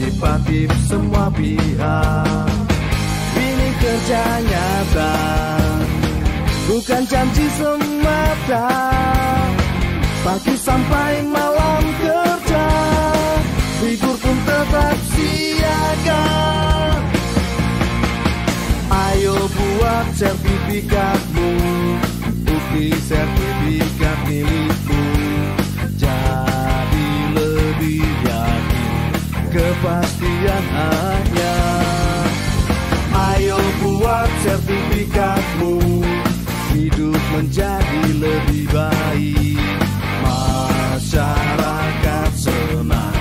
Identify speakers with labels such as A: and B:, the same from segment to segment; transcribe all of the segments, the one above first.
A: partisipatif semua pihak. Ini kerja nyata, bukan janji semata. Pagi sampai malam kerja, libur pun tetap siaga. Ayo buat sertifikatmu, bukti sertifikat milikmu. Jadi lebih yakin, kepastian hanya. Ayo buat sertifikatmu, hidup menjadi lebih baik. Masyarakat senang,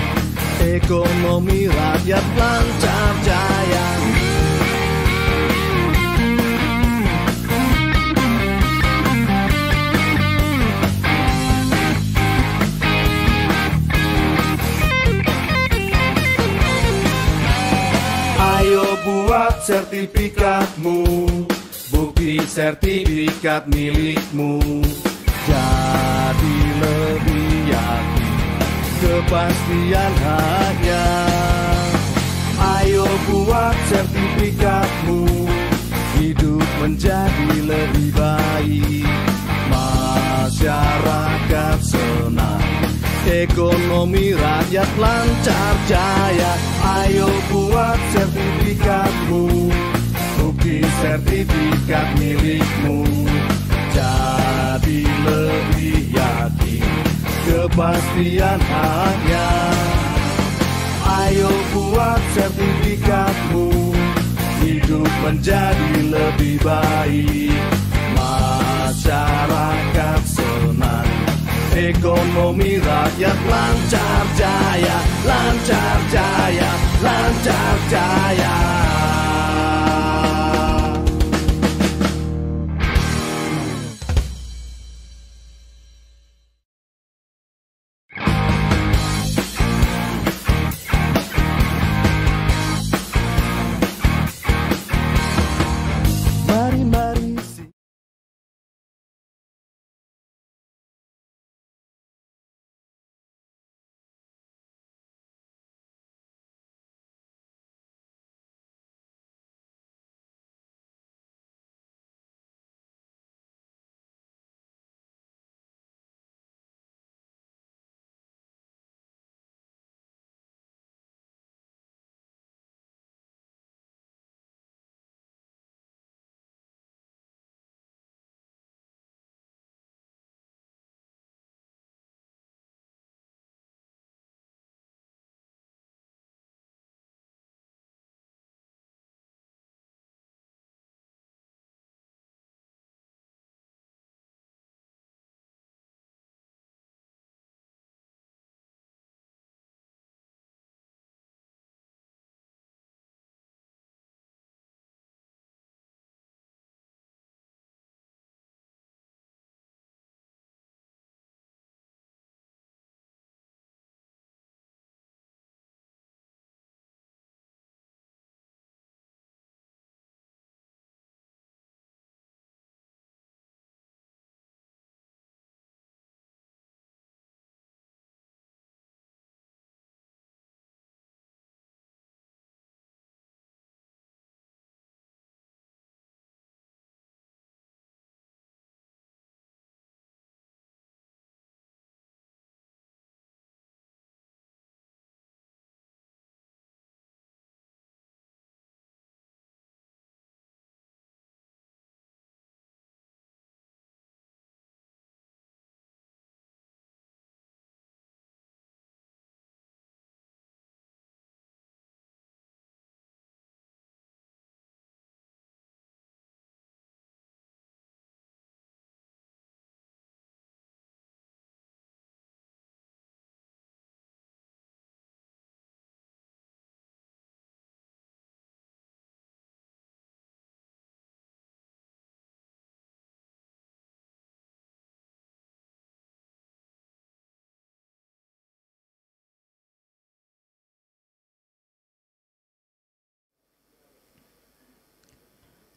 A: ekonomi rakyat lancar jaya. Ayo buat sertifikatmu, bukti sertifikat milikmu. Jadi lebih yakin, kepastian hanya. Ayo buat sertifikatmu, hidup menjadi lebih baik. Masyarakat senang, ekonomi rakyat lancar jaya. Ayo buat sertifikatmu, bukti sertifikat milikmu. Jadi lebih yakin, kepastian hanya. Ayo buat sertifikatmu, hidup menjadi lebih baik. Masyarakat senang, ekonomi rakyat lancar jaya, lancar jaya, lancar jaya.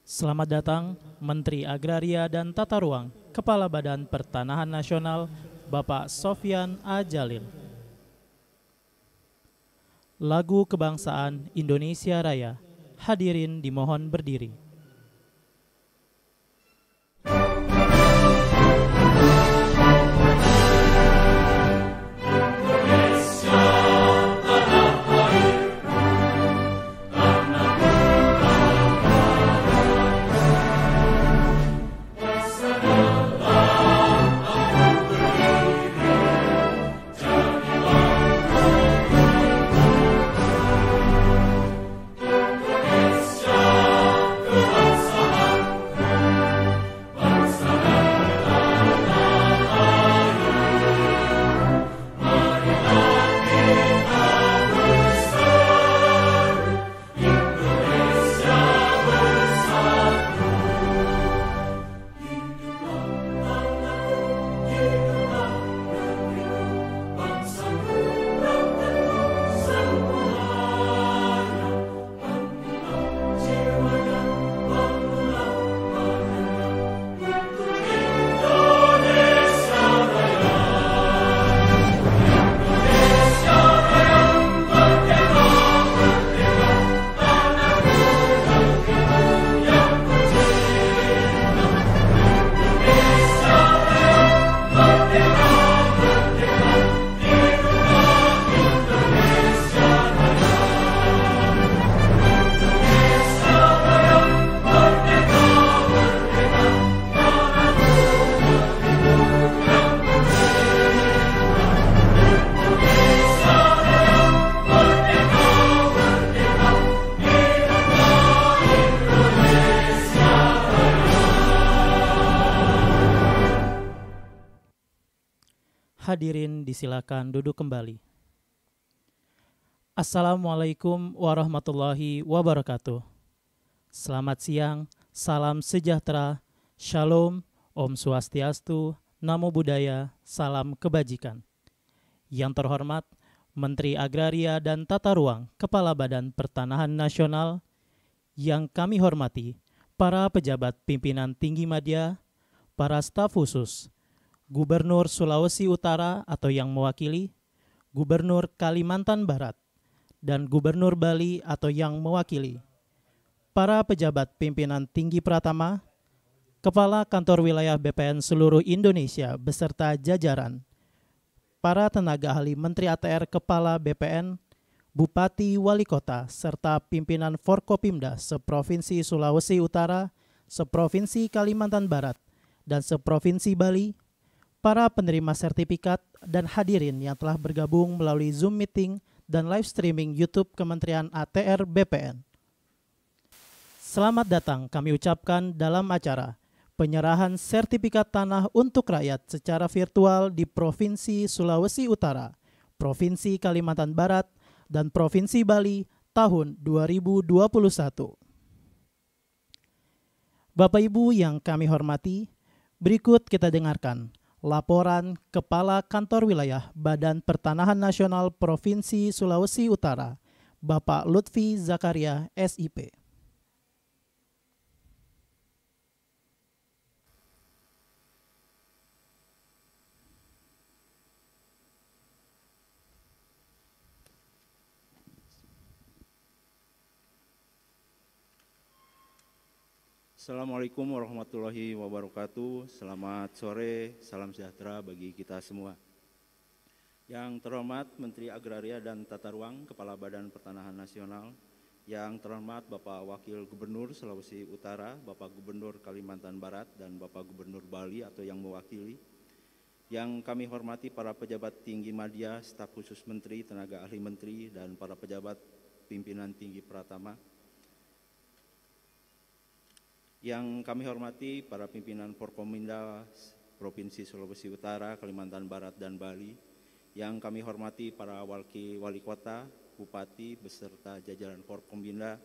B: Selamat datang Menteri Agraria dan Tata Ruang, Kepala Badan Pertanahan Nasional, Bapak Sofyan A. Djalil. Lagu Kebangsaan Indonesia Raya. Hadirin dimohon berdiri. Hadirin disilakan duduk kembali. Assalamualaikum warahmatullahi wabarakatuh. Selamat siang, salam sejahtera, shalom, Om Swastiastu, Namo Buddhaya, salam kebajikan. Yang terhormat Menteri Agraria dan Tata Ruang Kepala Badan Pertanahan Nasional, yang kami hormati para pejabat pimpinan tinggi media, para staf khusus, Gubernur Sulawesi Utara atau yang mewakili, Gubernur Kalimantan Barat, dan Gubernur Bali atau yang mewakili, para pejabat pimpinan tinggi Pratama, Kepala Kantor Wilayah BPN seluruh Indonesia beserta jajaran, para tenaga ahli Menteri ATR Kepala BPN, Bupati Wali Kota, serta pimpinan Forkopimda seprovinsi Sulawesi Utara, seprovinsi Kalimantan Barat, dan seprovinsi Bali, para penerima sertifikat dan hadirin yang telah bergabung melalui Zoom meeting dan live streaming YouTube Kementerian ATR BPN. Selamat datang kami ucapkan dalam acara penyerahan sertifikat tanah untuk rakyat secara virtual di Provinsi Sulawesi Utara, Provinsi Kalimantan Barat, dan Provinsi Bali tahun 2021. Bapak Ibu yang kami hormati, berikut kita dengarkan laporan Kepala Kantor Wilayah Badan Pertanahan Nasional Provinsi Sulawesi Utara, Bapak Lutfi Zakaria, SIP.
C: Assalamualaikum warahmatullahi wabarakatuh. Selamat sore, salam sejahtera bagi kita semua. Yang terhormat Menteri Agraria dan Tata Ruang Kepala Badan Pertanahan Nasional, yang terhormat Bapak Wakil Gubernur Sulawesi Utara, Bapak Gubernur Kalimantan Barat, dan Bapak Gubernur Bali atau yang mewakili, yang kami hormati para pejabat tinggi media, staf khusus Menteri, tenaga ahli Menteri, dan para pejabat pimpinan tinggi Pratama, yang kami hormati para pimpinan Forkominda Provinsi Sulawesi Utara, Kalimantan Barat, dan Bali, yang kami hormati para wali kota, bupati, beserta jajaran Forkominda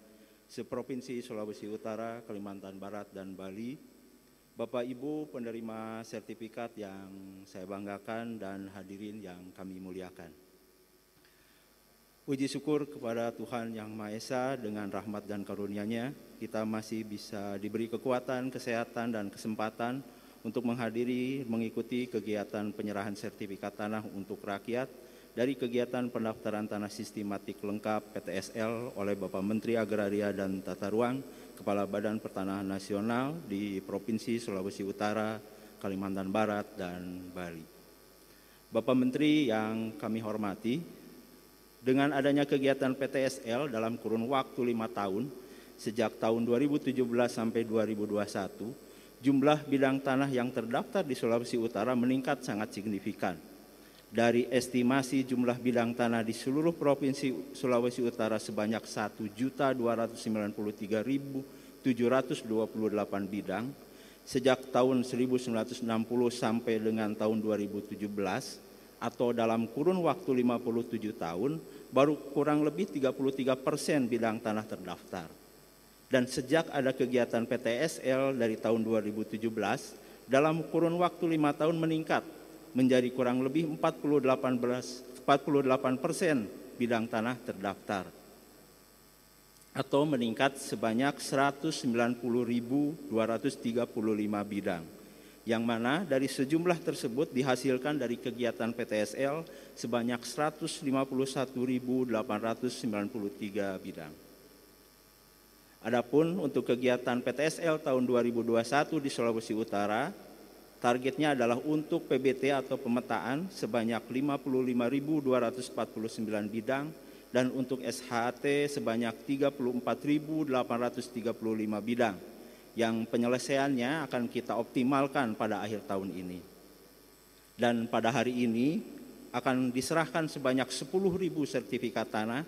C: seprovinsi Sulawesi Utara, Kalimantan Barat, dan Bali, Bapak Ibu penerima sertifikat yang saya banggakan dan hadirin yang kami muliakan. Puji syukur kepada Tuhan Yang Maha Esa, dengan rahmat dan karunia-Nya kita masih bisa diberi kekuatan, kesehatan, dan kesempatan untuk mengikuti kegiatan penyerahan sertifikat tanah untuk rakyat dari kegiatan pendaftaran tanah sistematik lengkap PTSL oleh Bapak Menteri Agraria dan Tata Ruang, Kepala Badan Pertanahan Nasional di Provinsi Sulawesi Utara, Kalimantan Barat, dan Bali. Bapak Menteri yang kami hormati, dengan adanya kegiatan PTSL dalam kurun waktu 5 tahun, sejak tahun 2017 sampai 2021, jumlah bidang tanah yang terdaftar di Sulawesi Utara meningkat sangat signifikan. Dari estimasi jumlah bidang tanah di seluruh Provinsi Sulawesi Utara sebanyak 1.293.728 bidang, sejak tahun 1960 sampai dengan tahun 2017, atau dalam kurun waktu 57 tahun, baru kurang lebih 33% bidang tanah terdaftar. Dan sejak ada kegiatan PTSL dari tahun 2017, dalam kurun waktu 5 tahun meningkat menjadi kurang lebih 48% bidang tanah terdaftar, atau meningkat sebanyak 190.235 bidang, yang mana dari sejumlah tersebut dihasilkan dari kegiatan PTSL sebanyak 151.893 bidang. Adapun untuk kegiatan PTSL tahun 2021 di Sulawesi Utara, targetnya adalah untuk PBT atau pemetaan sebanyak 55.249 bidang dan untuk SHT sebanyak 34.835 bidang, yang penyelesaiannya akan kita optimalkan pada akhir tahun ini. Dan pada hari ini akan diserahkan sebanyak 10.000 sertifikat tanah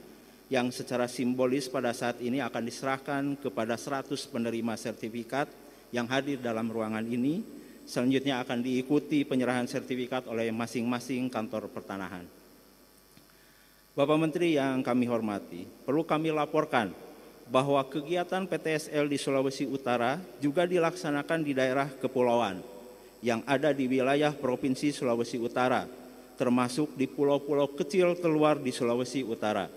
C: yang secara simbolis pada saat ini akan diserahkan kepada 100 penerima sertifikat yang hadir dalam ruangan ini. Selanjutnya akan diikuti penyerahan sertifikat oleh masing-masing kantor pertanahan. Bapak Menteri yang kami hormati, perlu kami laporkan bahwa kegiatan PTSL di Sulawesi Utara juga dilaksanakan di daerah kepulauan yang ada di wilayah Provinsi Sulawesi Utara, termasuk di pulau-pulau kecil terluar di Sulawesi Utara.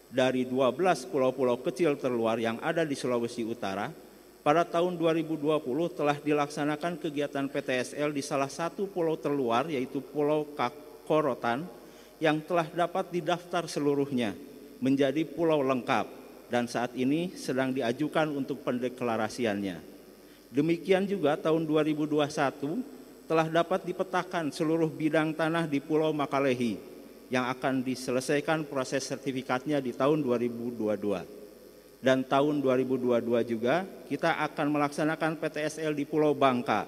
C: Dari 12 pulau-pulau kecil terluar yang ada di Sulawesi Utara, pada tahun 2020 telah dilaksanakan kegiatan PTSL di salah satu pulau terluar, yaitu Pulau Korotan, yang telah dapat didaftar seluruhnya menjadi pulau lengkap, dan saat ini sedang diajukan untuk pendeklarasiannya. Demikian juga tahun 2021 telah dapat dipetakan seluruh bidang tanah di Pulau Makalehi yang akan diselesaikan proses sertifikatnya di tahun 2022. Dan tahun 2022 juga kita akan melaksanakan PTSL di Pulau Bangka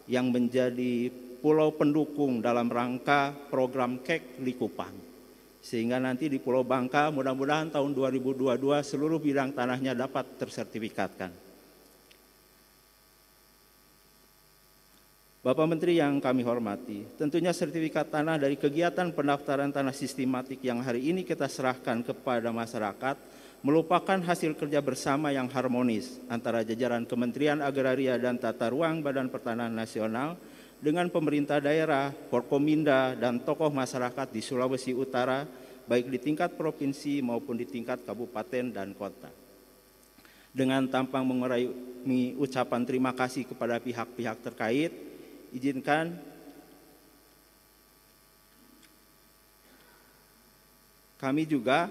C: yang menjadi pulau pendukung dalam rangka program KEK Likupang. Sehingga nanti di Pulau Bangka mudah-mudahan tahun 2022 seluruh bidang tanahnya dapat tersertifikatkan. Bapak Menteri yang kami hormati, tentunya sertifikat tanah dari kegiatan pendaftaran tanah sistematik yang hari ini kita serahkan kepada masyarakat merupakan hasil kerja bersama yang harmonis antara jajaran Kementerian Agraria dan Tata Ruang Badan Pertanahan Nasional dengan pemerintah daerah, Forkominda, dan tokoh masyarakat di Sulawesi Utara, baik di tingkat provinsi maupun di tingkat kabupaten dan kota. Dengan tampang mengurai ucapan terima kasih kepada pihak-pihak terkait, izinkan kami juga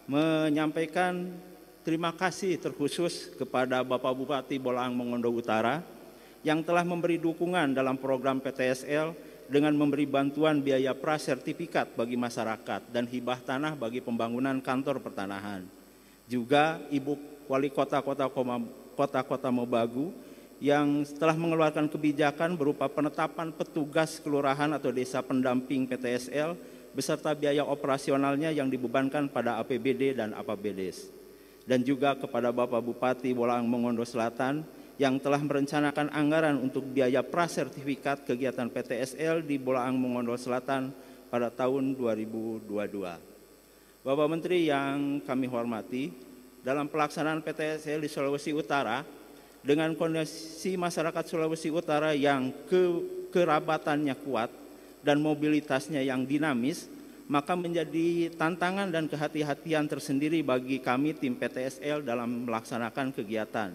C: menyampaikan terima kasih terkhusus kepada Bapak Bupati Bolaang Mongondo Utara yang telah memberi dukungan dalam program PTSL dengan memberi bantuan biaya prasertifikat bagi masyarakat dan hibah tanah bagi pembangunan kantor pertanahan. Juga Ibu Wali Kota Mobagu yang telah mengeluarkan kebijakan berupa penetapan petugas kelurahan atau desa pendamping PTSL beserta biaya operasionalnya yang dibebankan pada APBD dan APBDes. Dan juga kepada Bapak Bupati Bolaang Mongondo Selatan yang telah merencanakan anggaran untuk biaya prasertifikat kegiatan PTSL di Bolaang Mongondo Selatan pada tahun 2022. Bapak Menteri yang kami hormati, dalam pelaksanaan PTSL di Sulawesi Utara, dengan kondisi masyarakat Sulawesi Utara yang kerabatannya kuat dan mobilitasnya yang dinamis, maka menjadi tantangan dan kehati-hatian tersendiri bagi kami tim PTSL dalam melaksanakan kegiatan.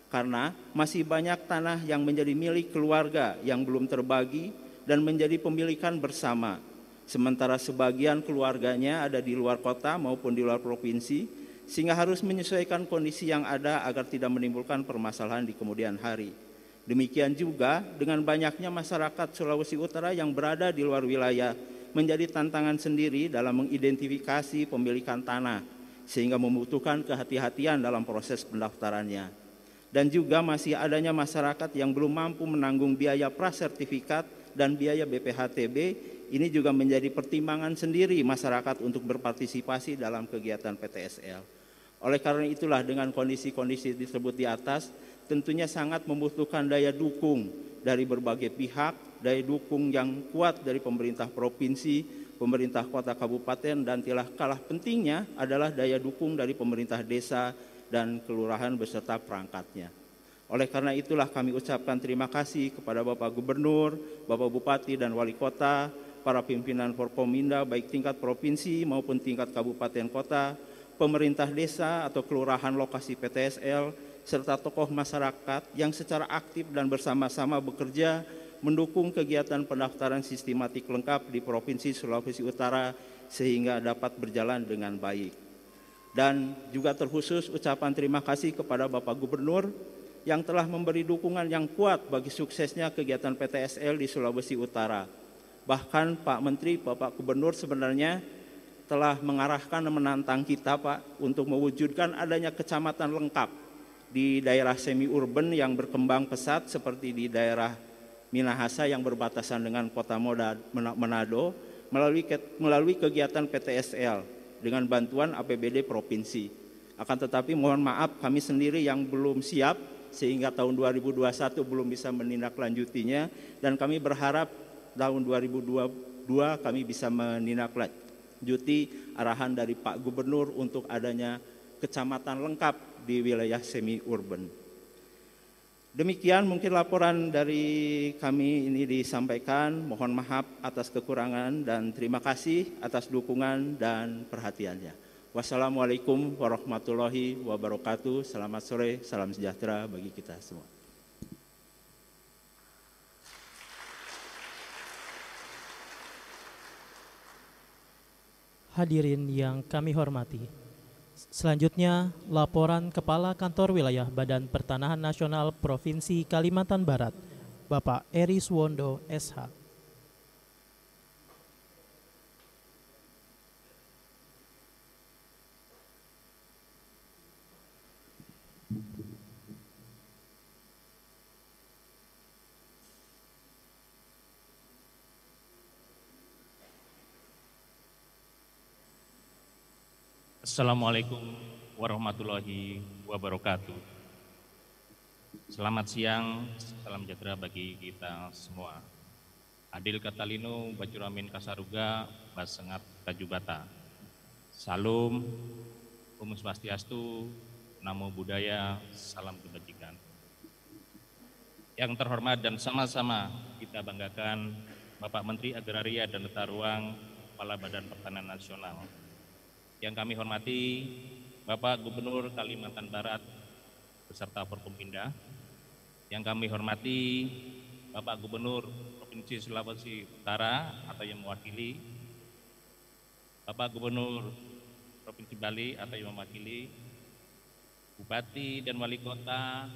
C: Karena masih banyak tanah yang menjadi milik keluarga yang belum terbagi dan menjadi pemilikan bersama. sementara sebagian keluarganya ada di luar kota maupun di luar provinsi, sehingga harus menyesuaikan kondisi yang ada agar tidak menimbulkan permasalahan di kemudian hari. Demikian juga dengan banyaknya masyarakat Sulawesi Utara yang berada di luar wilayah, menjadi tantangan sendiri dalam mengidentifikasi pemilikan tanah, sehingga membutuhkan kehati-hatian dalam proses pendaftarannya. Dan juga masih adanya masyarakat yang belum mampu menanggung biaya prasertifikat dan biaya BPHTB, ini juga menjadi pertimbangan sendiri masyarakat untuk berpartisipasi dalam kegiatan PTSL. Oleh karena itulah dengan kondisi-kondisi disebut di atas, tentunya sangat membutuhkan daya dukung dari berbagai pihak, daya dukung yang kuat dari pemerintah provinsi, pemerintah kota kabupaten, dan tidak kalah pentingnya adalah daya dukung dari pemerintah desa dan kelurahan beserta perangkatnya. Oleh karena itulah kami ucapkan terima kasih kepada Bapak Gubernur, Bapak Bupati dan Wali Kota, para pimpinan Forkominda baik tingkat provinsi maupun tingkat kabupaten kota, pemerintah desa atau kelurahan lokasi PTSL, serta tokoh masyarakat yang secara aktif dan bersama-sama bekerja mendukung kegiatan pendaftaran sistematik lengkap di Provinsi Sulawesi Utara sehingga dapat berjalan dengan baik. Dan juga terkhusus ucapan terima kasih kepada Bapak Gubernur yang telah memberi dukungan yang kuat bagi suksesnya kegiatan PTSL di Sulawesi Utara. Bahkan Pak Menteri, Bapak Gubernur sebenarnya telah mengarahkan dan menantang kita Pak untuk mewujudkan adanya kecamatan lengkap di daerah semi urban yang berkembang pesat seperti di daerah Minahasa yang berbatasan dengan kota Manado melalui kegiatan PTSL dengan bantuan APBD provinsi. Akan tetapi mohon maaf kami sendiri yang belum siap sehingga tahun 2021 belum bisa menindaklanjutinya, dan kami berharap tahun 2022 kami bisa menindaklanjuti arahan dari Pak Gubernur untuk adanya kecamatan lengkap di wilayah semi urban. Demikian mungkin laporan dari kami ini disampaikan. Mohon maaf atas kekurangan dan terima kasih atas dukungan dan perhatiannya. Wassalamualaikum warahmatullahi wabarakatuh. Selamat sore, salam sejahtera bagi kita semua.
B: Hadirin yang kami hormati, selanjutnya laporan Kepala Kantor Wilayah Badan Pertanahan Nasional Provinsi Kalimantan Barat, Bapak Eri Suwondo, SH.
D: Assalamualaikum warahmatullahi wabarakatuh. Selamat siang, salam sejahtera bagi kita semua. Adil Katalino, Bajuramin Kasaruga, Basengat Kajubata. Salam, Om Swastiastu, Namo Buddhaya, salam kebajikan. Yang terhormat dan sama-sama kita banggakan Bapak Menteri Agraria dan Tata Ruang, Kepala Badan Pertanahan Nasional. Yang kami hormati Bapak Gubernur Kalimantan Barat beserta Forkominda. Yang kami hormati Bapak Gubernur Provinsi Sulawesi Utara atau yang mewakili, Bapak Gubernur Provinsi Bali atau yang mewakili, Bupati dan Wali Kota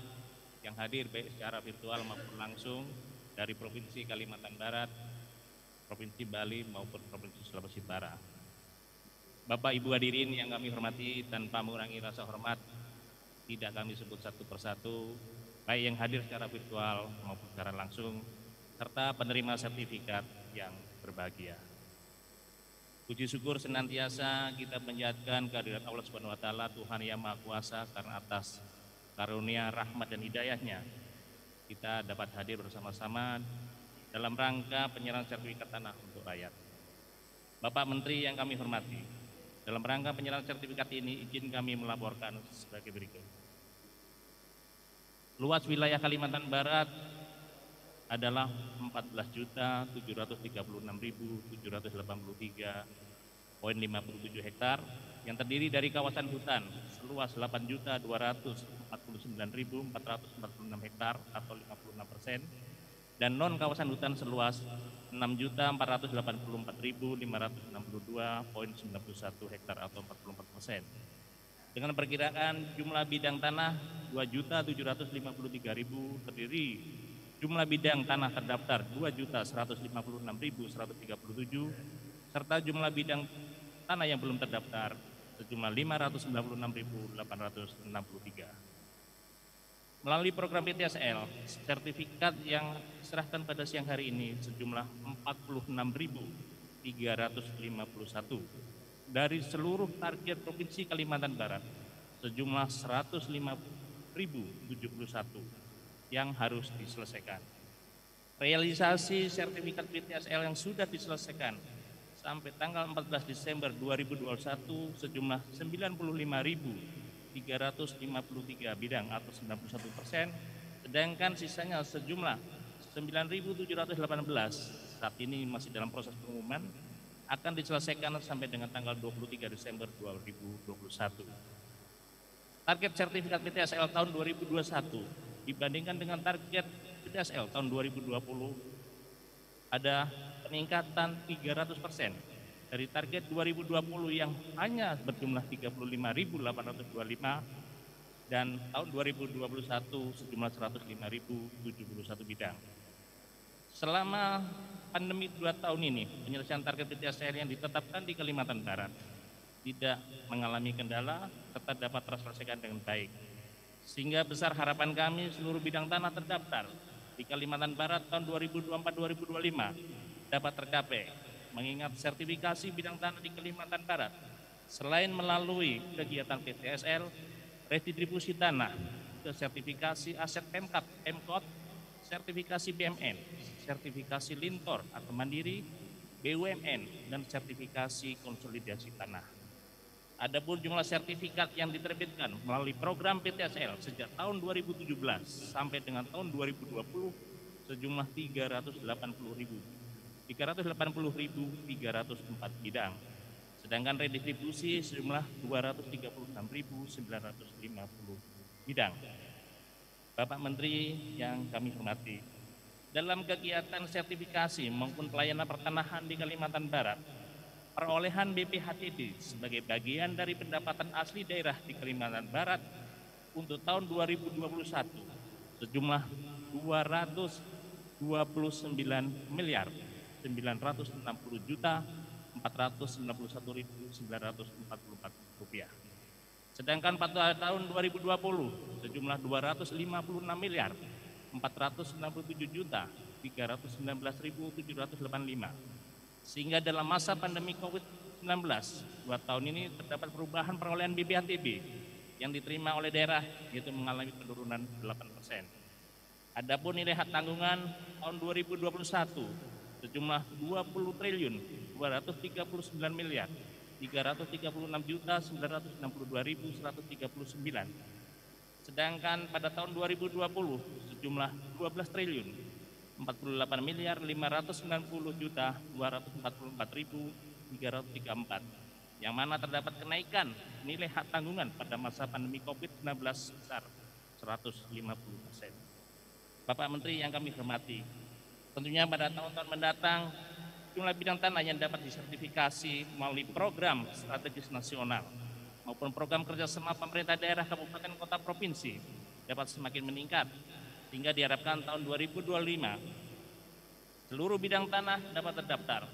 D: yang hadir baik secara virtual maupun langsung dari Provinsi Kalimantan Barat, Provinsi Bali maupun Provinsi Sulawesi Utara. Bapak Ibu hadirin yang kami hormati, tanpa mengurangi rasa hormat, tidak kami sebut satu persatu, baik yang hadir secara virtual maupun secara langsung, serta penerima sertifikat yang berbahagia. Puji syukur senantiasa kita panjatkan kehadirat Allah Subhanahu wa Ta'ala, Tuhan yang Maha Kuasa, karena atas karunia, rahmat dan hidayahnya kita dapat hadir bersama-sama dalam rangka penyerahan sertifikat tanah untuk rakyat. Bapak Menteri yang kami hormati, dalam rangka penyerahan sertifikat ini, izin kami melaporkan sebagai berikut. Luas wilayah Kalimantan Barat adalah 14.786.783,57 hektar yang terdiri dari kawasan hutan seluas 8.249.446 hektar atau 56%, dan non kawasan hutan seluas 6.484.562,91 hektar atau 44%. Dengan perkiraan jumlah bidang tanah 2.753.000 terdiri jumlah bidang tanah terdaftar 2.156.137 serta jumlah bidang tanah yang belum terdaftar sejumlah 596.863. Melalui program PTSL, sertifikat yang diserahkan pada siang hari ini sejumlah 46.351 dari seluruh target Provinsi Kalimantan Barat sejumlah 105.071 yang harus diselesaikan. Realisasi sertifikat PTSL yang sudah diselesaikan sampai tanggal 14 Desember 2021 sejumlah 95.353 bidang atau 91%, sedangkan sisanya sejumlah 9.718 saat ini masih dalam proses pengumuman akan diselesaikan sampai dengan tanggal 23 Desember 2021. Target sertifikat PTSL tahun 2021 dibandingkan dengan target PTSL tahun 2020 ada peningkatan 300% dari target 2020 yang hanya berjumlah 35.825 dan tahun 2021 sejumlah 105.071 bidang. Selama pandemi 2 tahun ini, penyelesaian target PTSL yang ditetapkan di Kalimantan Barat tidak mengalami kendala serta dapat terselesaikan dengan baik. Sehingga besar harapan kami seluruh bidang tanah terdaftar di Kalimantan Barat tahun 2024-2025 dapat tercapai. Mengingat sertifikasi bidang tanah di Kalimantan Barat selain melalui kegiatan PTSL, redistribusi tanah ke sertifikasi aset Pemkap, Pemkot, sertifikasi BMN, sertifikasi Lintor atau Mandiri, BUMN, dan sertifikasi konsolidasi tanah. Adapun jumlah sertifikat yang diterbitkan melalui program PTSL sejak tahun 2017 sampai dengan tahun 2020 sejumlah 380.304 bidang. Sedangkan redistribusi sejumlah 236.950 bidang. Bapak Menteri yang kami hormati, dalam kegiatan sertifikasi maupun pelayanan pertanahan di Kalimantan Barat, perolehan BPHTB sebagai bagian dari pendapatan asli daerah di Kalimantan Barat untuk tahun 2021 sejumlah 229.960.491.944 rupiah. Sedangkan pada tahun 2020 sejumlah 250.497.319.785. Sehingga dalam masa pandemi COVID-19 2 tahun ini terdapat perubahan perolehan BPHTB yang diterima oleh daerah yaitu mengalami penurunan 8%. Adapun nilai hak tanggungan tahun 2021 sejumlah 20.239.336.962.139. Sedangkan pada tahun 2020 sejumlah 12.48.590.244.334 yang mana terdapat kenaikan nilai hak tanggungan pada masa pandemi COVID-19 sebesar 150%. Bapak Menteri yang kami hormati, tentunya pada tahun-tahun mendatang jumlah bidang tanah yang dapat disertifikasi melalui program strategis nasional maupun program kerjasama pemerintah daerah, kabupaten, kota, provinsi dapat semakin meningkat hingga diharapkan tahun 2025 seluruh bidang tanah dapat terdaftar.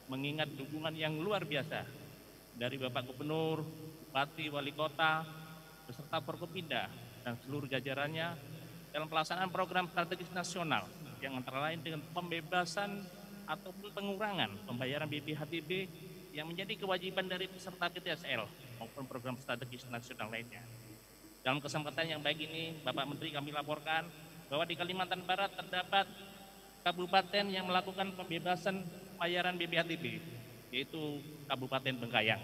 D: Mengingat dukungan yang luar biasa dari Bapak Gubernur, Bupati, Wali Kota, beserta Forkopimda dan seluruh jajarannya dalam pelaksanaan program strategis nasional yang antara lain dengan pembebasan ataupun pengurangan pembayaran BPHTB yang menjadi kewajiban dari peserta PTSL maupun program strategis nasional lainnya. Dalam kesempatan yang baik ini, Bapak Menteri, kami laporkan bahwa di Kalimantan Barat terdapat kabupaten yang melakukan pembebasan pembayaran BPHTB, yaitu Kabupaten Bengkayang.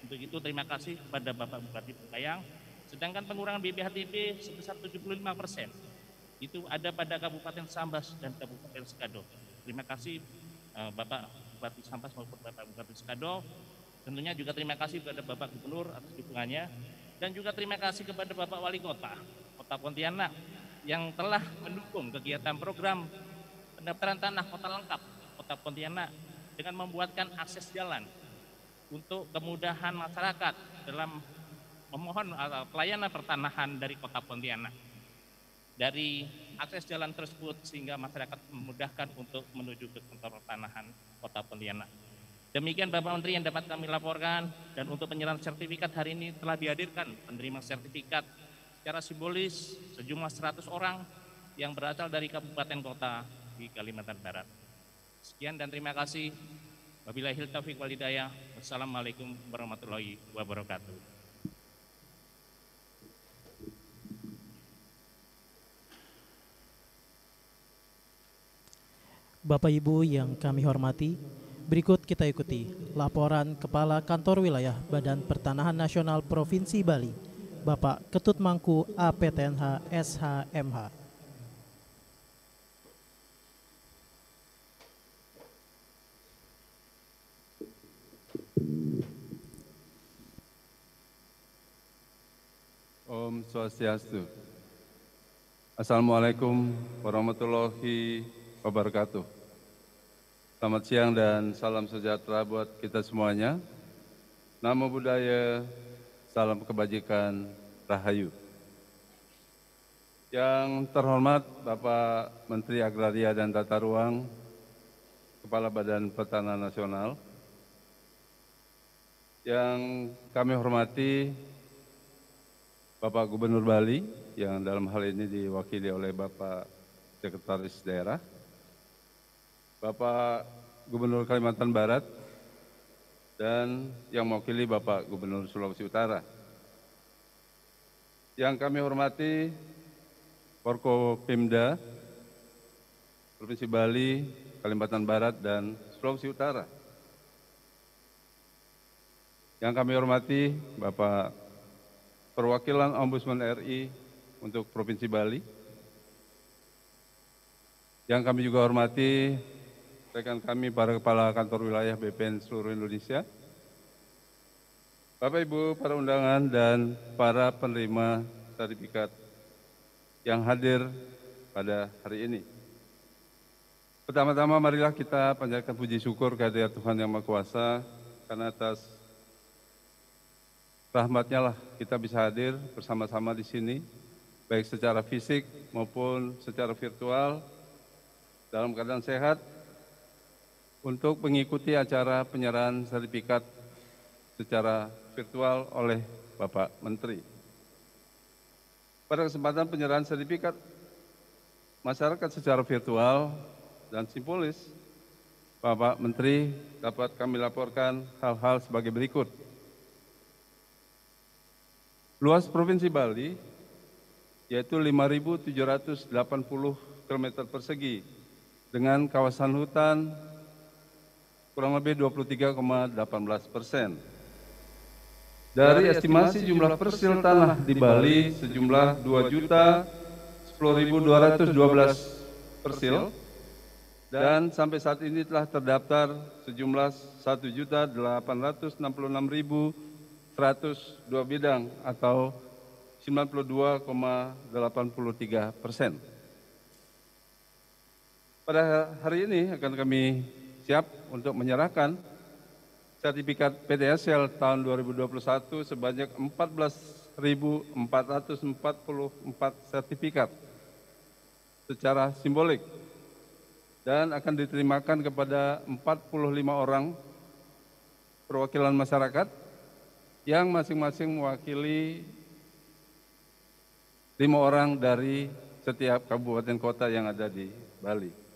D: Untuk itu terima kasih kepada Bapak Bupati Bengkayang. Sedangkan pengurangan BPHTB sebesar 75% itu ada pada Kabupaten Sambas dan Kabupaten Sekado. Terima kasih Bapak Bupati Sambas maupun Bapak Bupati Sekado. Tentunya juga terima kasih kepada Bapak Gubernur atas dukungannya dan juga terima kasih kepada Bapak Wali Kota Pontianak yang telah mendukung kegiatan program pendaftaran tanah kota lengkap Kota Pontianak dengan membuatkan akses jalan untuk kemudahan masyarakat dalam memohon pelayanan pertanahan dari Kota Pontianak. Dari akses jalan tersebut sehingga masyarakat memudahkan untuk menuju ke kantor pertanahan Kota Pontianak. Demikian Bapak Menteri yang dapat kami laporkan, dan untuk penyerahan sertifikat hari ini telah dihadirkan penerima sertifikat secara simbolis sejumlah 100 orang yang berasal dari kabupaten kota di Kalimantan Barat. Sekian dan terima kasih. Wabillahi taufiq wal hidayah. Wassalamualaikum warahmatullahi wabarakatuh.
B: Bapak Ibu yang kami hormati, berikut kita ikuti laporan Kepala Kantor Wilayah Badan Pertanahan Nasional Provinsi Bali, Bapak Ketut Mangku APTNH SHMH.
E: Om Swastiastu. Assalamualaikum warahmatullahi wabarakatuh. Selamat siang dan salam sejahtera buat kita semuanya. Namo Buddhaya, salam kebajikan, Rahayu. Yang terhormat Bapak Menteri Agraria dan Tata Ruang, Kepala Badan Pertanahan Nasional. Yang kami hormati Bapak Gubernur Bali, yang dalam hal ini diwakili oleh Bapak Sekretaris Daerah, Bapak Gubernur Kalimantan Barat, dan yang mewakili Bapak Gubernur Sulawesi Utara. Yang kami hormati Forkopimda Provinsi Bali, Kalimantan Barat, dan Sulawesi Utara. Yang kami hormati Bapak Perwakilan Ombudsman RI untuk Provinsi Bali. Yang kami juga hormati rekan kami para kepala kantor wilayah BPN seluruh Indonesia, Bapak Ibu para undangan dan para penerima sertifikat yang hadir pada hari ini. Pertama-tama marilah kita panjatkan puji syukur kehadirat Tuhan Yang Maha Kuasa, karena atas rahmat-Nya lah kita bisa hadir bersama-sama di sini, baik secara fisik maupun secara virtual, dalam keadaan sehat, untuk mengikuti acara penyerahan sertifikat secara virtual oleh Bapak Menteri. Pada kesempatan penyerahan sertifikat masyarakat secara virtual dan simbolis, Bapak Menteri dapat kami laporkan hal-hal sebagai berikut. Luas Provinsi Bali yaitu 5.780 km persegi dengan kawasan hutan kurang lebih 23,18%. Dari estimasi jumlah persil tanah di Bali sejumlah 2.010.212 persil, dan sampai saat ini telah terdaftar sejumlah 1.866.102 bidang atau 92,83%. Pada hari ini akan kami siap untuk menyerahkan sertifikat PTSL tahun 2021 sebanyak 14.444 sertifikat secara simbolik, dan akan diterimakan kepada 45 orang perwakilan masyarakat yang masing-masing mewakili 5 orang dari setiap kabupaten kota yang ada di Bali.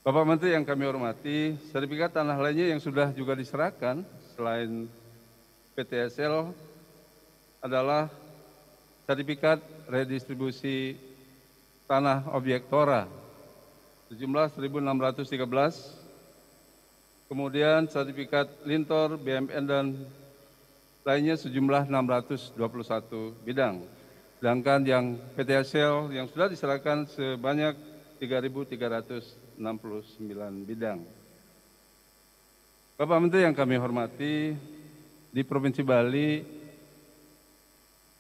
E: Bapak Menteri yang kami hormati, sertifikat tanah lainnya yang sudah juga diserahkan selain PTSL adalah sertifikat redistribusi tanah objek Tora sejumlah 1.613, kemudian sertifikat Lintor, BMN, dan lainnya sejumlah 621 bidang. Sedangkan yang PTSL yang sudah diserahkan sebanyak 3.369 bidang. Bapak Menteri yang kami hormati, di Provinsi Bali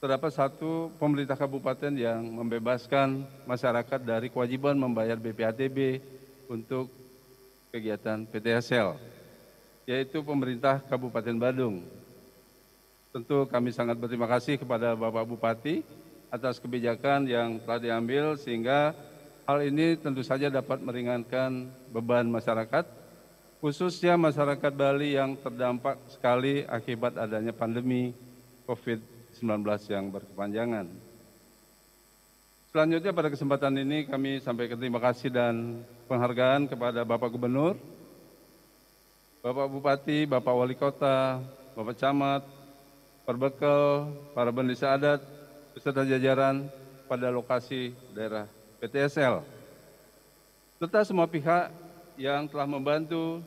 E: terdapat satu pemerintah kabupaten yang membebaskan masyarakat dari kewajiban membayar BPHTB untuk kegiatan PTSL, yaitu pemerintah Kabupaten Badung. Tentu kami sangat berterima kasih kepada Bapak Bupati atas kebijakan yang telah diambil sehingga hal ini tentu saja dapat meringankan beban masyarakat, khususnya masyarakat Bali yang terdampak sekali akibat adanya pandemi COVID-19 yang berkepanjangan. Selanjutnya pada kesempatan ini kami sampaikan terima kasih dan penghargaan kepada Bapak Gubernur, Bapak Bupati, Bapak Wali Kota, Bapak Camat, Perbekal, para pendeta adat, beserta jajaran pada lokasi daerah PTSL, serta semua pihak yang telah membantu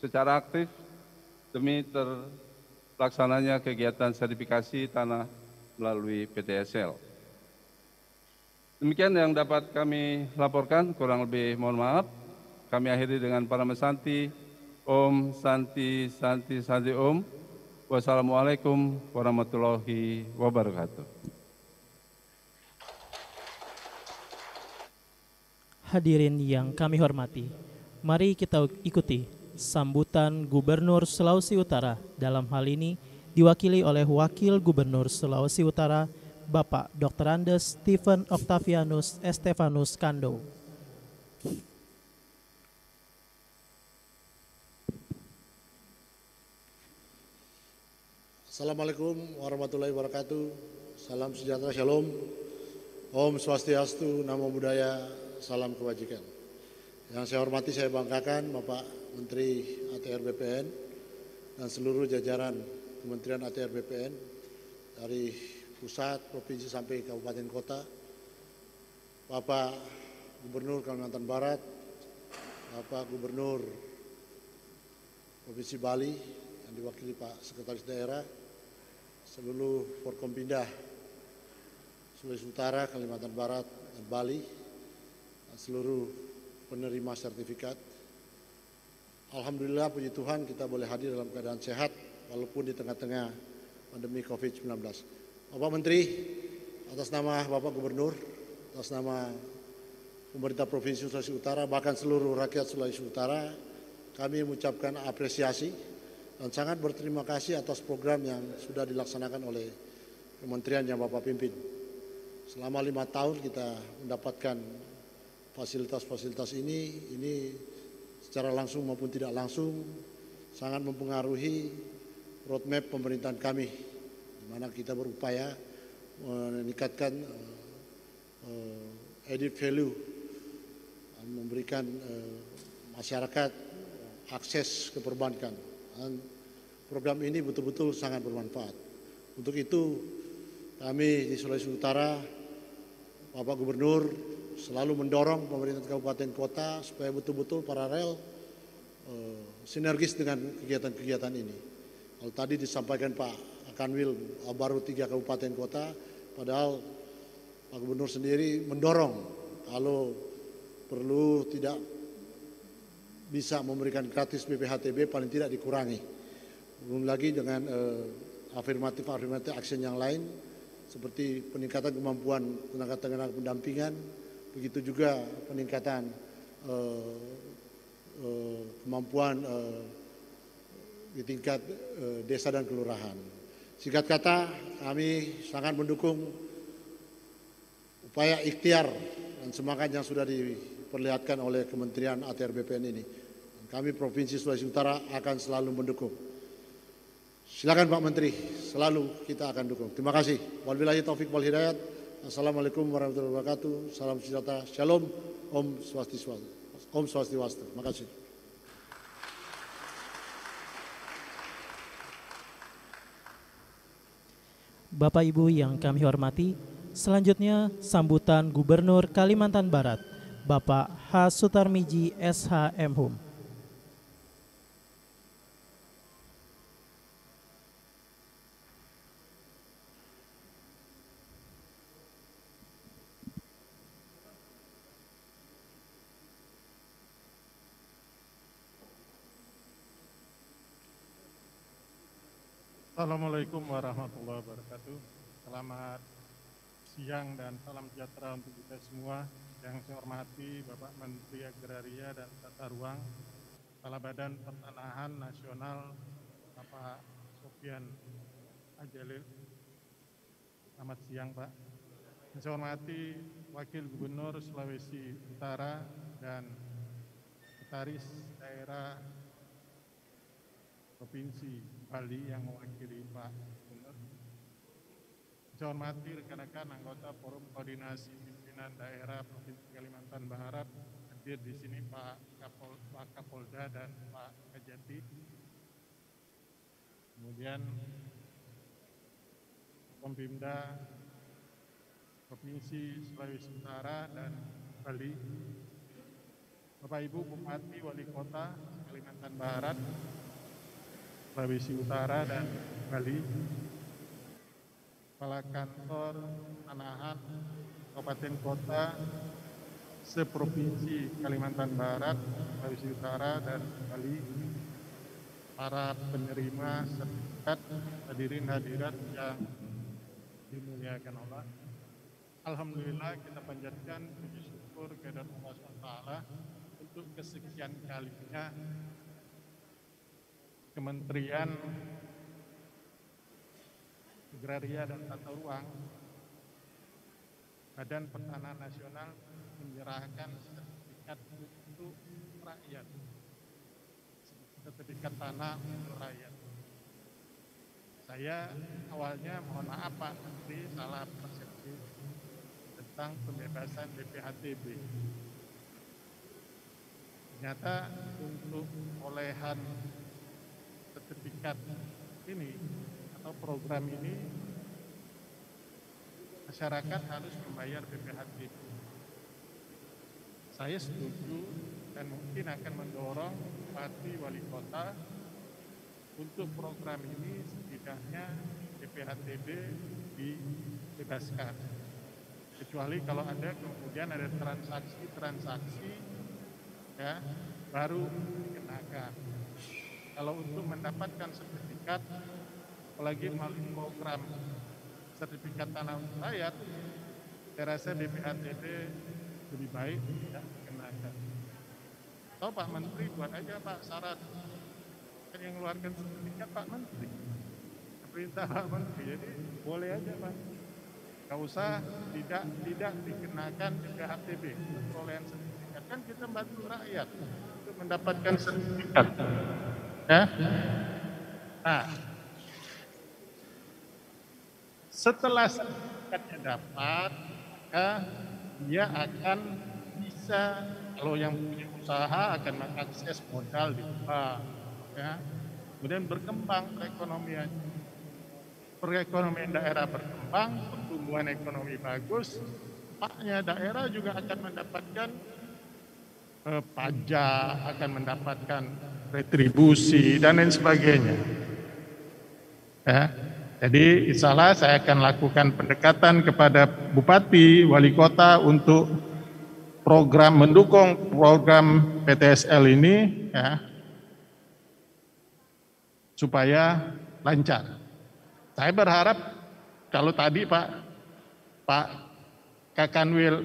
E: secara aktif demi terlaksananya kegiatan sertifikasi tanah melalui PTSL. Demikian yang dapat kami laporkan, kurang lebih mohon maaf. Kami akhiri dengan Parama Santi, Om Santi Santi Santi Om. Wassalamualaikum warahmatullahi wabarakatuh.
B: Hadirin yang kami hormati, mari kita ikuti sambutan Gubernur Sulawesi Utara. Dalam hal ini diwakili oleh Wakil Gubernur Sulawesi Utara, Bapak Dr. Andes Stephen Octavianus Estefanus Kando.
F: Assalamualaikum warahmatullahi wabarakatuh. Salam sejahtera, shalom. Om Swastiastu, Namo Buddhaya, salam kebajikan. Yang saya hormati, saya banggakan Bapak Menteri ATR BPN dan seluruh jajaran Kementerian ATR BPN dari pusat, provinsi sampai kabupaten kota, Bapak Gubernur Kalimantan Barat, Bapak Gubernur Provinsi Bali yang diwakili Pak Sekretaris Daerah, seluruh Forkompindah Sulawesi Utara, Kalimantan Barat, dan Bali, dan seluruh penerima sertifikat. Alhamdulillah, puji Tuhan, kita boleh hadir dalam keadaan sehat walaupun di tengah-tengah pandemi COVID-19. Bapak Menteri, atas nama Bapak Gubernur, atas nama pemerintah Provinsi Sulawesi Utara, bahkan seluruh rakyat Sulawesi Utara, kami mengucapkan apresiasi dan sangat berterima kasih atas program yang sudah dilaksanakan oleh kementerian yang Bapak pimpin. Selama 5 tahun kita mendapatkan fasilitas-fasilitas ini secara langsung maupun tidak langsung sangat mempengaruhi roadmap pemerintahan kami, di mana kita berupaya meningkatkan added value, memberikan masyarakat akses ke perbankan. Dan program ini betul-betul sangat bermanfaat. Untuk itu kami di Sulawesi Utara, Bapak Gubernur selalu mendorong pemerintah kabupaten kota supaya betul-betul paralel sinergis dengan kegiatan-kegiatan ini. Kalau tadi disampaikan Pak Kanwil baru 3 kabupaten kota, padahal Pak Gubernur sendiri mendorong kalau perlu tidak bisa memberikan gratis BPHTB paling tidak dikurangi. Belum lagi dengan afirmatif action yang lain seperti peningkatan kemampuan tenaga pendampingan, begitu juga peningkatan kemampuan di tingkat desa dan kelurahan. Singkat kata, kami sangat mendukung upaya ikhtiar dan semangat yang sudah diperlihatkan oleh Kementerian ATR BPN ini. Kami Provinsi Sulawesi Utara akan selalu mendukung. Silakan Pak Menteri, selalu kita akan dukung. Terima kasih. Wabillahi taufik wal hidayat. Assalamualaikum warahmatullahi wabarakatuh. Salam sejahtera. Shalom. Om Swastiastu. Om Swastiastu. Terima kasih.
B: Bapak Ibu yang kami hormati, selanjutnya sambutan Gubernur Kalimantan Barat, Bapak H. Sutarmiji SH Mhum.
G: Assalamualaikum warahmatullahi wabarakatuh. Selamat siang dan salam sejahtera untuk kita semua. Yang saya hormati Bapak Menteri Agraria dan Tata Ruang, Kepala Badan Pertanahan Nasional Bapak Sofian Ajalil. Selamat siang Pak. Yang saya hormati Wakil Gubernur Sulawesi Utara dan Sekretaris Daerah Provinsi Bali yang mewakili Pak Gubernur. Saya hormati rekan-rekan anggota Forum Koordinasi Pimpinan Daerah Provinsi Kalimantan Barat, hadir di sini Pak Kapolda dan Pak Kajati. Kemudian Pempimda Provinsi Sulawesi Utara dan Bali, Bapak Ibu Bupati Wali Kota Kalimantan Barat, Sulawesi Utara dan Bali, Kepala Kantor Tanahan Kabupaten Kota seprovinsi Kalimantan Barat, Sulawesi Utara dan Bali, para penerima sertifikat, hadirin hadirat yang dimuliakan Allah. Alhamdulillah kita panjatkan puji syukur kehadirat Allah SWT untuk kesekian kalinya Kementerian Agraria dan Tata Ruang, Badan Pertanahan Nasional menyerahkan sertifikat untuk rakyat, sertifikat tanah untuk rakyat. Saya awalnya mohon maaf Pak Menteri, salah persepsi tentang pembebasan BPHTB. Ternyata untuk perolehan sertifikat ini atau program ini, masyarakat harus membayar BPHTB. Saya setuju dan mungkin akan mendorong Bupati Wali Kota untuk program ini setidaknya BPHTB dibebaskan. Kecuali kalau ada kemudian ada transaksi ya baru dikenakan. Kalau untuk mendapatkan sertifikat, apalagi melalui program sertifikat tanah rakyat, saya rasa BPHTB lebih baik tidak dikenakan. Atau Pak Menteri buat aja Pak syarat, kan yang mengeluarkan sertifikat Pak Menteri, perintah Pak Menteri, jadi boleh aja Pak. Nggak usah tidak dikenakan BPHTB untuk perolehan sertifikat, kan kita bantu rakyat untuk mendapatkan sertifikat. Ya. Nah, setelah sertifikatnya dapat, maka dia akan bisa, kalau yang punya usaha akan mengakses modal di bank, ya. Kemudian berkembang perekonomian daerah berkembang, pertumbuhan ekonomi bagus, dampaknya daerah juga akan mendapatkan pajak, akan mendapatkan retribusi dan lain sebagainya. Ya. Jadi insya Allah saya akan lakukan pendekatan kepada Bupati, Wali Kota untuk mendukung program PTSL ini ya, supaya lancar. Saya berharap kalau tadi Pak Kakanwil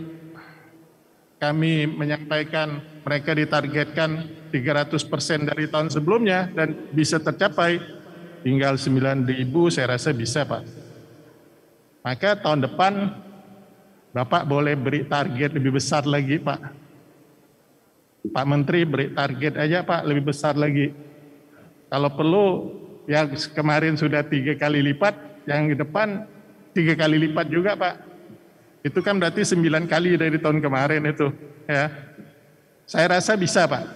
G: kami menyampaikan mereka ditargetkan 300% dari tahun sebelumnya dan bisa tercapai, tinggal 9.000, saya rasa bisa Pak. Maka tahun depan Bapak boleh beri target lebih besar lagi Pak. Pak Menteri beri target aja Pak lebih besar lagi. Kalau perlu yang kemarin sudah 3 kali lipat, yang di depan 3 kali lipat juga Pak. Itu kan berarti 9 kali dari tahun kemarin itu. Ya, saya rasa bisa Pak.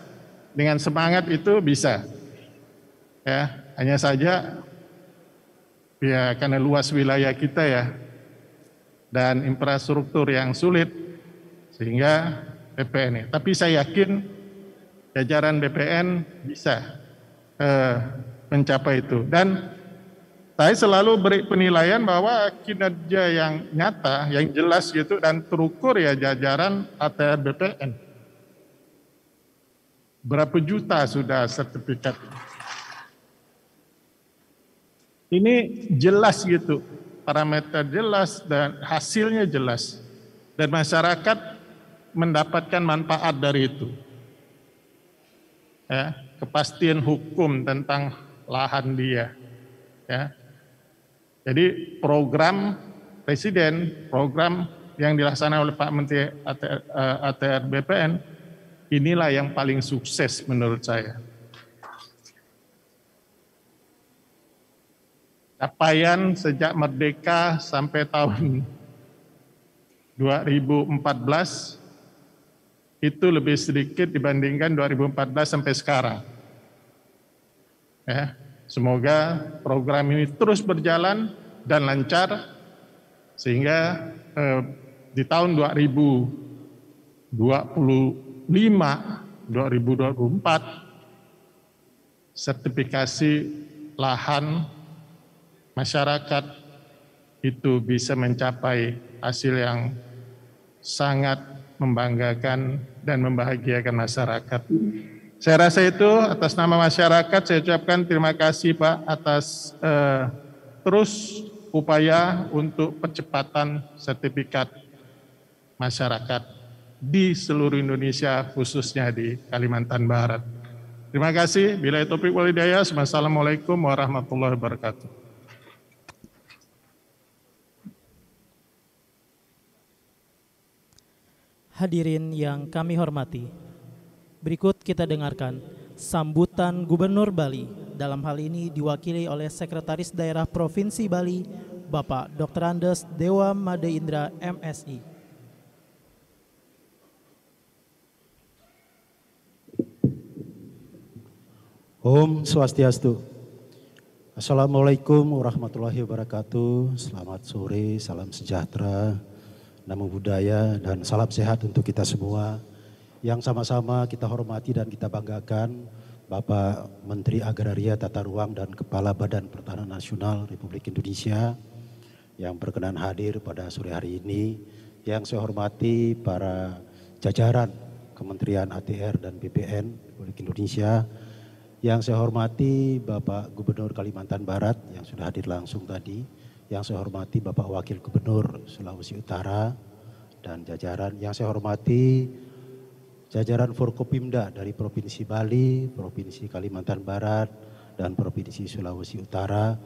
G: Dengan semangat itu bisa. Ya, hanya saja ya karena luas wilayah kita ya dan infrastruktur yang sulit sehingga BPN. Tapi saya yakin jajaran BPN bisa mencapai itu. Dan saya selalu beri penilaian bahwa kinerja yang nyata, yang jelas gitu dan terukur ya jajaran ATR BPN. Berapa juta sudah sertifikat? Ini jelas gitu. parameter jelas dan hasilnya jelas. Dan masyarakat mendapatkan manfaat dari itu. Ya, kepastian hukum tentang lahan dia. Ya. Jadi program Presiden, program yang dilaksanakan oleh Pak Menteri ATR BPN, inilah yang paling sukses menurut saya. Capaian sejak merdeka sampai tahun 2014 itu lebih sedikit dibandingkan 2014 sampai sekarang. Ya, semoga program ini terus berjalan dan lancar sehingga di tahun 2025, 2024 sertifikasi lahan masyarakat itu bisa mencapai hasil yang sangat membanggakan dan membahagiakan masyarakat. Saya rasa itu atas nama masyarakat saya ucapkan terima kasih Pak atas terus upaya untuk percepatan sertifikat masyarakat di seluruh Indonesia khususnya di Kalimantan Barat. Terima kasih. Billahi taufiq wal hidayah. Wassalamualaikum warahmatullahi wabarakatuh.
B: Hadirin yang kami hormati, berikut kita dengarkan sambutan Gubernur Bali, dalam hal ini diwakili oleh Sekretaris Daerah Provinsi Bali, Bapak Dr. Andes Dewa Made Indra, MSI.
H: Om Swastiastu. Assalamualaikum warahmatullahi wabarakatuh. Selamat sore, salam sejahtera, namo buddhaya, dan salam sehat untuk kita semua. Yang sama-sama kita hormati dan kita banggakan Bapak Menteri Agraria Tata Ruang dan Kepala Badan Pertanahan Nasional Republik Indonesia yang berkenan hadir pada sore hari ini. Yang saya hormati para jajaran Kementerian ATR dan BPN Republik Indonesia. Yang saya hormati Bapak Gubernur Kalimantan Barat yang sudah hadir langsung tadi. Yang saya hormati Bapak Wakil Gubernur Sulawesi Utara dan jajaran. Yang saya hormati jajaran Forkopimda dari Provinsi Bali, Provinsi Kalimantan Barat, dan Provinsi Sulawesi Utara.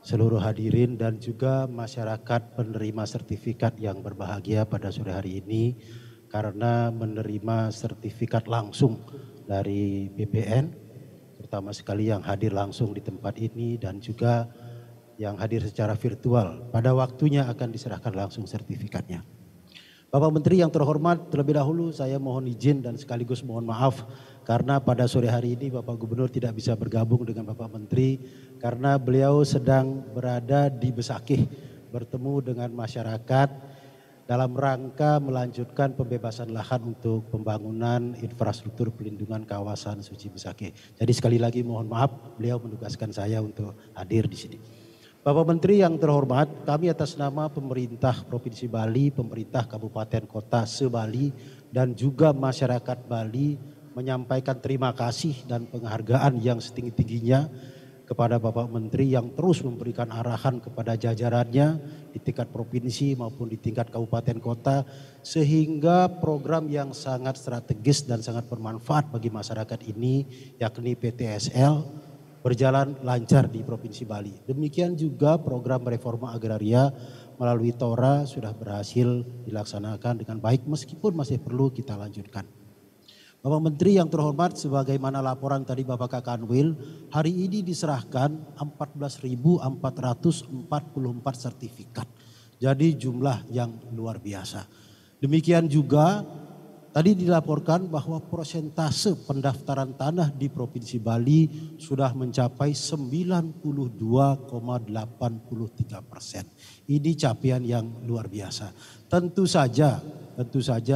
H: Seluruh hadirin dan juga masyarakat penerima sertifikat yang berbahagia pada sore hari ini karena menerima sertifikat langsung dari BPN, terutama sekali yang hadir langsung di tempat ini dan juga yang hadir secara virtual. Pada waktunya akan diserahkan langsung sertifikatnya. Bapak Menteri yang terhormat, terlebih dahulu saya mohon izin dan sekaligus mohon maaf karena pada sore hari ini Bapak Gubernur tidak bisa bergabung dengan Bapak Menteri karena beliau sedang berada di Besakih bertemu dengan masyarakat dalam rangka melanjutkan pembebasan lahan untuk pembangunan infrastruktur pelindungan kawasan suci Besakih. Jadi sekali lagi mohon maaf, beliau menugaskan saya untuk hadir di sini. Bapak Menteri yang terhormat, kami atas nama pemerintah Provinsi Bali, pemerintah Kabupaten Kota se-Bali, dan juga masyarakat Bali menyampaikan terima kasih dan penghargaan yang setinggi-tingginya kepada Bapak Menteri yang terus memberikan arahan kepada jajarannya di tingkat provinsi maupun di tingkat kabupaten kota sehingga program yang sangat strategis dan sangat bermanfaat bagi masyarakat ini yakni PTSL berjalan lancar di Provinsi Bali. Demikian juga program reforma agraria melalui TORA sudah berhasil dilaksanakan dengan baik meskipun masih perlu kita lanjutkan. Bapak Menteri yang terhormat, sebagaimana laporan tadi Bapak Kakanwil, hari ini diserahkan 14.444 sertifikat. Jadi jumlah yang luar biasa. Demikian juga tadi dilaporkan bahwa persentase pendaftaran tanah di Provinsi Bali sudah mencapai 92,83%. Ini capaian yang luar biasa. Tentu saja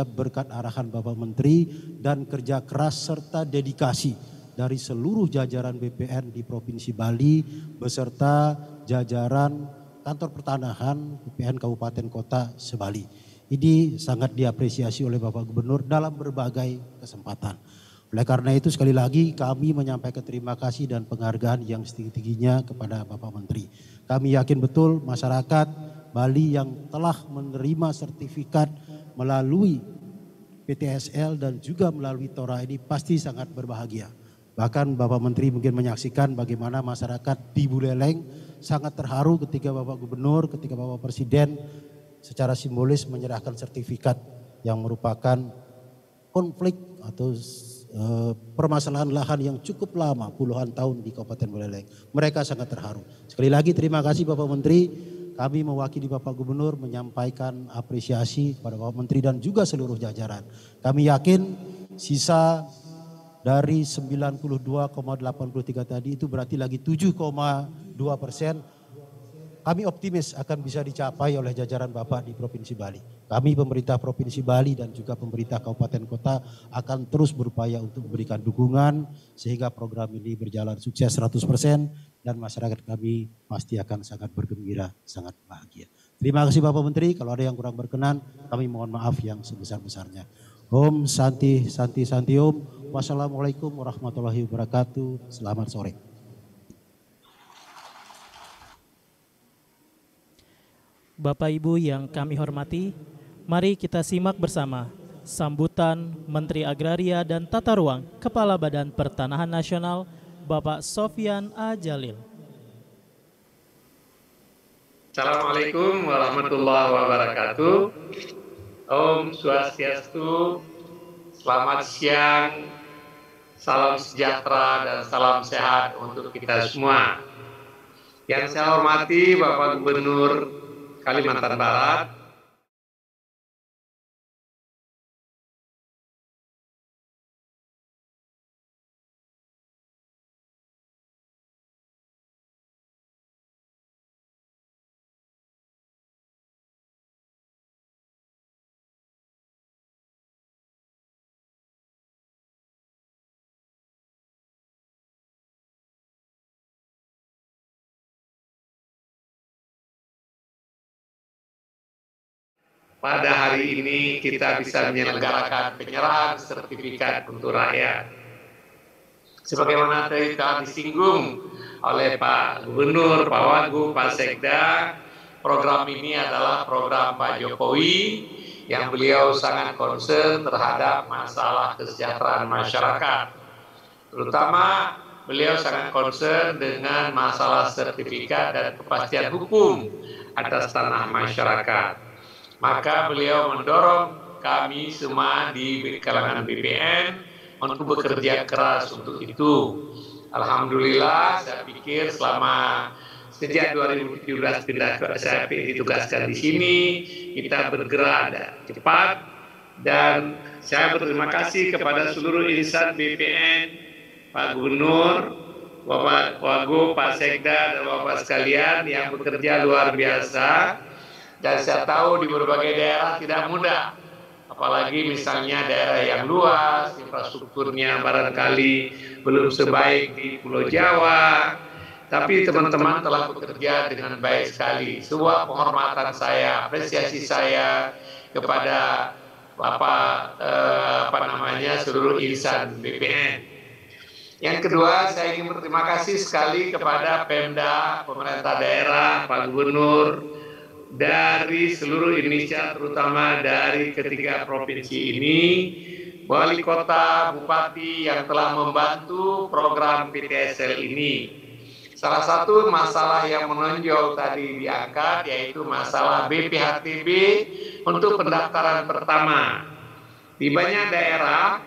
H: berkat arahan Bapak Menteri dan kerja keras serta dedikasi dari seluruh jajaran BPN di Provinsi Bali beserta jajaran kantor pertanahan BPN Kabupaten Kota se-Bali. Ini sangat diapresiasi oleh Bapak Gubernur dalam berbagai kesempatan. Oleh karena itu sekali lagi kami menyampaikan terima kasih dan penghargaan yang setinggi-tingginya kepada Bapak Menteri. Kami yakin betul masyarakat Bali yang telah menerima sertifikat melalui PTSL dan juga melalui Tora ini pasti sangat berbahagia. Bahkan Bapak Menteri mungkin menyaksikan bagaimana masyarakat di Buleleng sangat terharu ketika Bapak Gubernur, ketika Bapak Presiden secara simbolis menyerahkan sertifikat yang merupakan konflik atau permasalahan lahan yang cukup lama, puluhan tahun di Kabupaten Buleleng. Mereka sangat terharu. Sekali lagi terima kasih Bapak Menteri. Kami mewakili Bapak Gubernur menyampaikan apresiasi kepada Bapak Menteri dan juga seluruh jajaran. Kami yakin sisa dari 92,83 tadi itu berarti lagi 7,2%. Kami optimis akan bisa dicapai oleh jajaran Bapak di Provinsi Bali. Kami pemerintah Provinsi Bali dan juga pemerintah kabupaten kota akan terus berupaya untuk memberikan dukungan sehingga program ini berjalan sukses 100% dan masyarakat kami pasti akan sangat bergembira, sangat bahagia. Terima kasih Bapak Menteri, kalau ada yang kurang berkenan kami mohon maaf yang sebesar-besarnya. Om Santi Santi Santi Om. Wassalamualaikum warahmatullahi wabarakatuh. Selamat sore.
B: Bapak Ibu yang kami hormati, mari kita simak bersama sambutan Menteri Agraria dan Tata Ruang Kepala Badan Pertanahan Nasional Bapak Sofyan A. Jalil.
I: Assalamualaikum warahmatullahi wabarakatuh. Om Swastiastu, selamat siang, salam sejahtera dan salam sehat untuk kita semua. Yang saya hormati Bapak Gubernur Kalimantan Barat, pada hari ini kita bisa menyelenggarakan penyerahan sertifikat untuk rakyat. Sebagaimana tadi telah disinggung oleh Pak Gubernur, Pak Wagub, Pak Sekda, program ini adalah program Pak Jokowi yang beliau sangat concern terhadap masalah kesejahteraan masyarakat. Terutama beliau sangat concern dengan masalah sertifikat dan kepastian hukum atas tanah masyarakat. Maka beliau mendorong kami semua di kalangan BPN untuk bekerja keras untuk itu. Alhamdulillah, saya pikir sejak 2017 saya ditugaskan di sini, kita bergerak cepat dan saya berterima kasih kepada seluruh insan BPN, Pak Gubernur, Bapak Wagub, Pak Sekda, dan Bapak sekalian yang bekerja luar biasa. Dan saya tahu di berbagai daerah tidak mudah, apalagi misalnya daerah yang luas, infrastrukturnya barangkali belum sebaik di Pulau Jawa, tapi teman-teman telah bekerja dengan baik sekali. Sebuah penghormatan saya, apresiasi saya kepada Bapak seluruh insan BPN. Yang kedua, saya ingin berterima kasih sekali kepada Pemda, pemerintah daerah, Pak Gubernur, dari seluruh Indonesia, terutama dari ketiga provinsi ini, wali kota, bupati yang telah membantu program PTSL ini. Salah satu masalah yang menonjol tadi diangkat yaitu masalah BPHTB untuk pendaftaran pertama. Di banyak daerah,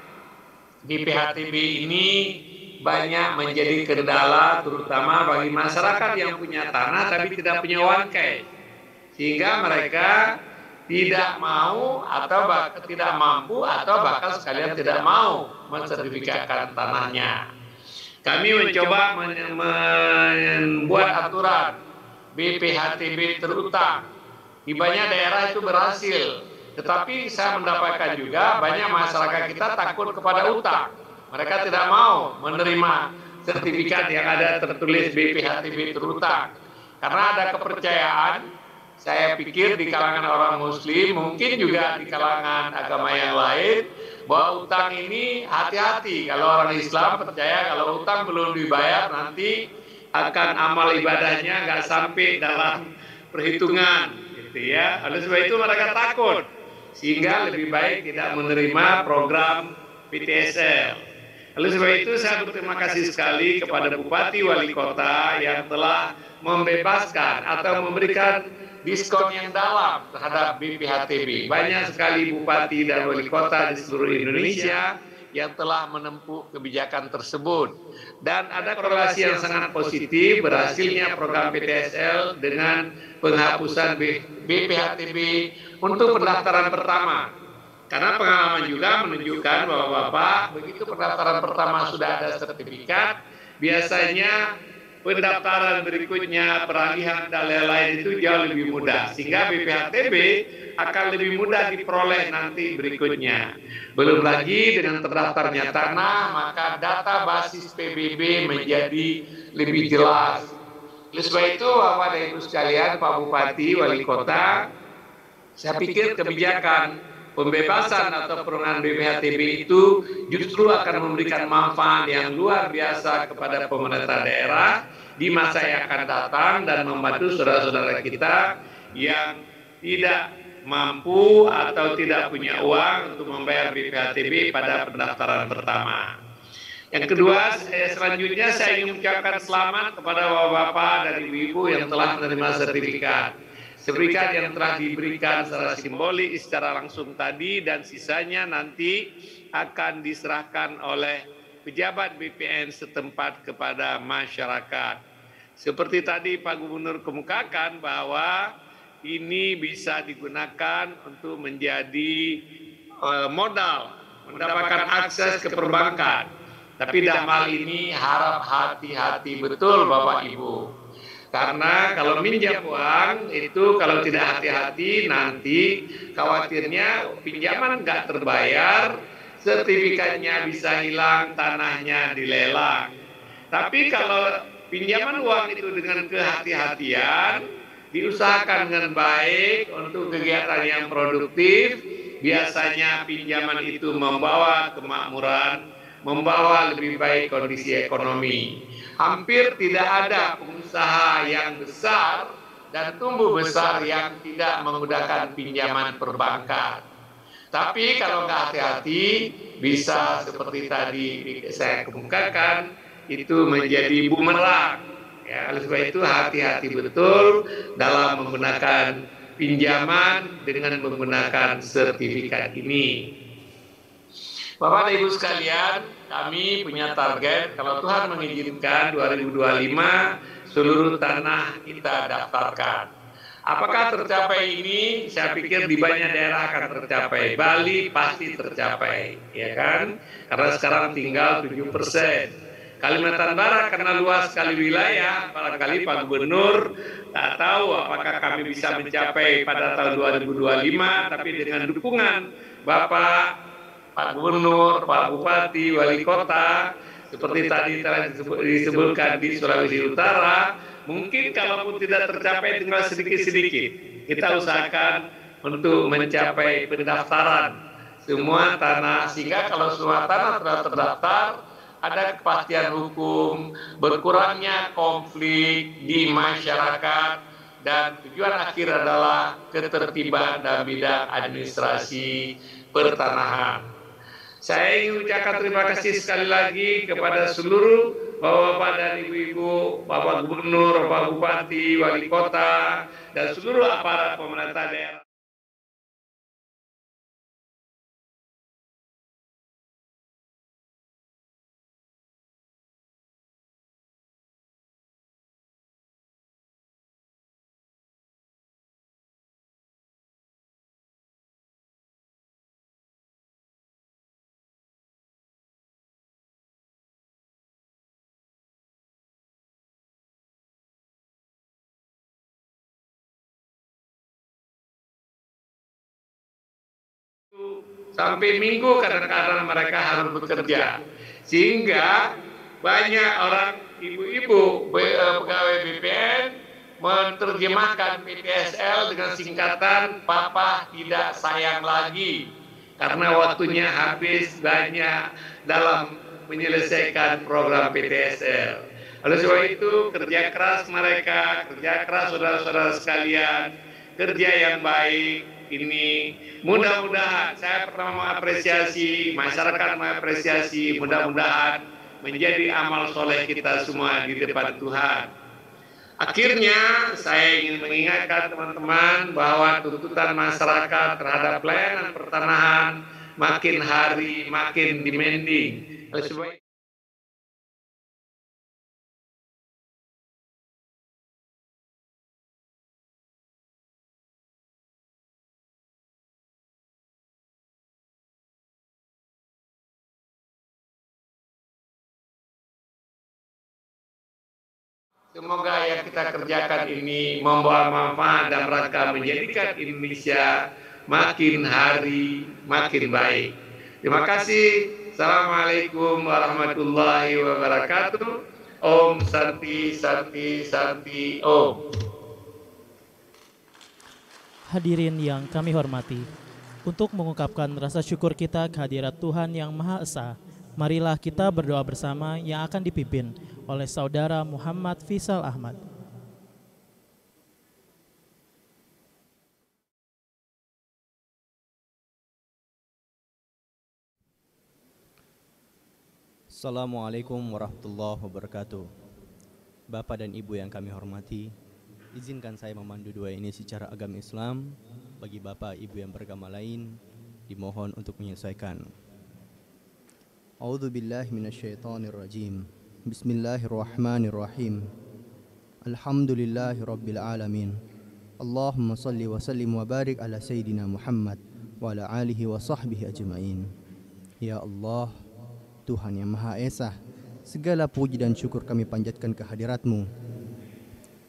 I: BPHTB ini banyak menjadi kendala terutama bagi masyarakat yang punya tanah tapi tidak punya wangkai. Sehingga mereka tidak mau atau tidak mampu atau bahkan sekalian tidak mau mensertifikatkan tanahnya. Kami mencoba membuat aturan BPHTB terutang. Di banyak daerah itu berhasil. Tetapi saya mendapatkan juga banyak masyarakat kita takut kepada utang. Mereka tidak mau menerima sertifikat yang ada tertulis BPHTB terutang. Karena ada kepercayaan. Saya pikir di kalangan orang muslim, mungkin juga di kalangan agama yang lain, bahwa utang ini hati-hati. Kalau orang Islam percaya kalau utang belum dibayar nanti akan amal ibadahnya nggak sampai dalam perhitungan, gitu ya. Oleh sebab itu mereka takut, sehingga lebih baik tidak menerima program PTSL. Oleh sebab itu saya berterima kasih sekali kepada Bupati Wali Kota yang telah membebaskan atau memberikan diskon yang dalam terhadap BPHTB. Banyak sekali bupati dan wali kota di seluruh Indonesia yang telah menempuh kebijakan tersebut. Dan ada korelasi yang sangat positif berhasilnya program PTSL dengan penghapusan BPHTB untuk pendaftaran pertama. Karena pengalaman juga menunjukkan bahwa Bapak, begitu pendaftaran pertama sudah ada sertifikat, biasanya pendaftaran berikutnya, peralihan dan lain-lain itu jauh lebih mudah. Sehingga BPHTB akan lebih mudah diperoleh nanti berikutnya. Belum lagi dengan terdaftarnya tanah, maka data basis PBB menjadi lebih jelas. Oleh sebab itu, Bapak dan Ibu sekalian, Pak Bupati, Wali Kota, saya pikir kebijakan pembebasan atau pengurangan BPHTB itu justru akan memberikan manfaat yang luar biasa kepada pemerintah daerah di masa yang akan datang dan membantu saudara-saudara kita yang tidak mampu atau tidak punya uang untuk membayar BPHTB pada pendaftaran pertama. Yang kedua, selanjutnya saya ingin mengucapkan selamat kepada bapak-bapak dan ibu-ibu yang telah menerima sertifikat. Sertifikat yang telah diberikan secara simbolis, secara langsung tadi, dan sisanya nanti akan diserahkan oleh pejabat BPN setempat kepada masyarakat. Seperti tadi Pak Gubernur kemukakan bahwa ini bisa digunakan untuk menjadi modal, mendapatkan akses ke perbankan. Tapi dalam hal ini harap hati-hati betul Bapak Ibu. Karena kalau minjam uang itu kalau tidak hati-hati nanti khawatirnya pinjaman nggak terbayar, sertifikatnya bisa hilang, tanahnya dilelang. Tapi kalau pinjaman uang itu dengan kehati-hatian, diusahakan dengan baik untuk kegiatan yang produktif, biasanya pinjaman itu membawa kemakmuran, membawa lebih baik kondisi ekonomi. Hampir tidak ada pengusaha yang besar dan tumbuh besar yang tidak menggunakan pinjaman perbankan. Tapi kalau nggak hati-hati, bisa seperti tadi saya kemukakan, itu menjadi bumerang. Ya, oleh sebab itu hati-hati betul dalam menggunakan pinjaman dengan menggunakan sertifikat ini. Bapak dan Ibu sekalian, kami punya target kalau Tuhan mengizinkan 2025 seluruh tanah kita daftarkan. Apakah tercapai ini? Saya pikir di banyak daerah akan tercapai. Bali pasti tercapai, ya kan? Karena sekarang tinggal 7%. Kalimantan Barat karena luas sekali wilayah, barangkali Pak Gubernur tak tahu apakah kami bisa mencapai pada tahun 2025, tapi dengan dukungan Bapak Pak Gubernur, Pak Bupati, Wali Kota, seperti tadi telah disebutkan di Sulawesi Utara, mungkin kalaupun tidak tercapai tinggal sedikit-sedikit, kita usahakan untuk mencapai pendaftaran semua tanah, sehingga kalau semua tanah telah terdaftar, ada kepastian hukum, berkurangnya konflik di masyarakat, dan tujuan akhir adalah ketertiban dalam bidang administrasi pertanahan. Saya ingin ucapkan terima kasih sekali lagi kepada seluruh Bapak-Bapak dan Ibu-Ibu, Bapak Gubernur, Bapak Bupati, Wali Kota, dan seluruh aparat pemerintah daerah. Sampai minggu kadang-kadang mereka harus bekerja, sehingga banyak orang ibu-ibu pegawai BPN menerjemahkan PTSL dengan singkatan Papa tidak sayang lagi. karena waktunya habis banyak dalam menyelesaikan program PTSL. Oleh sebab itu kerja keras mereka, kerja keras saudara-saudara sekalian, kerja yang baik ini mudah-mudahan saya pertama mengapresiasi, masyarakat mengapresiasi, mudah-mudahan menjadi amal soleh kita semua di depan Tuhan. Akhirnya saya ingin mengingatkan teman-teman bahwa tuntutan masyarakat terhadap pelayanan pertanahan makin hari makin demanding. Oleh sebab itu, semoga yang kita kerjakan ini membawa manfaat dan rangka menjadikan Indonesia makin hari makin baik. Terima kasih. Assalamualaikum warahmatullahi wabarakatuh. Om Santi Santi Santi Om.
B: Hadirin yang kami hormati, untuk mengungkapkan rasa syukur kita kehadirat Tuhan Yang Maha Esa, marilah kita berdoa bersama yang akan dipimpin oleh Saudara Muhammad Faisal Ahmad.
J: Assalamualaikum warahmatullahi wabarakatuh. Bapak dan Ibu yang kami hormati, izinkan saya memandu doa ini secara agama Islam. Bagi Bapak Ibu yang beragama lain, dimohon untuk menyesuaikan. A'udzu billahi minasyaitonir rajim. Bismillahirrahmanirrahim. Alhamdulillahi rabbil alamin. Allahumma salli wa sallim wa barik ala sayyidina Muhammad wa ala alihi wa sahbihi ajma'in. Ya Allah, Tuhan yang Maha Esa, segala puji dan syukur kami panjatkan kehadirat-Mu.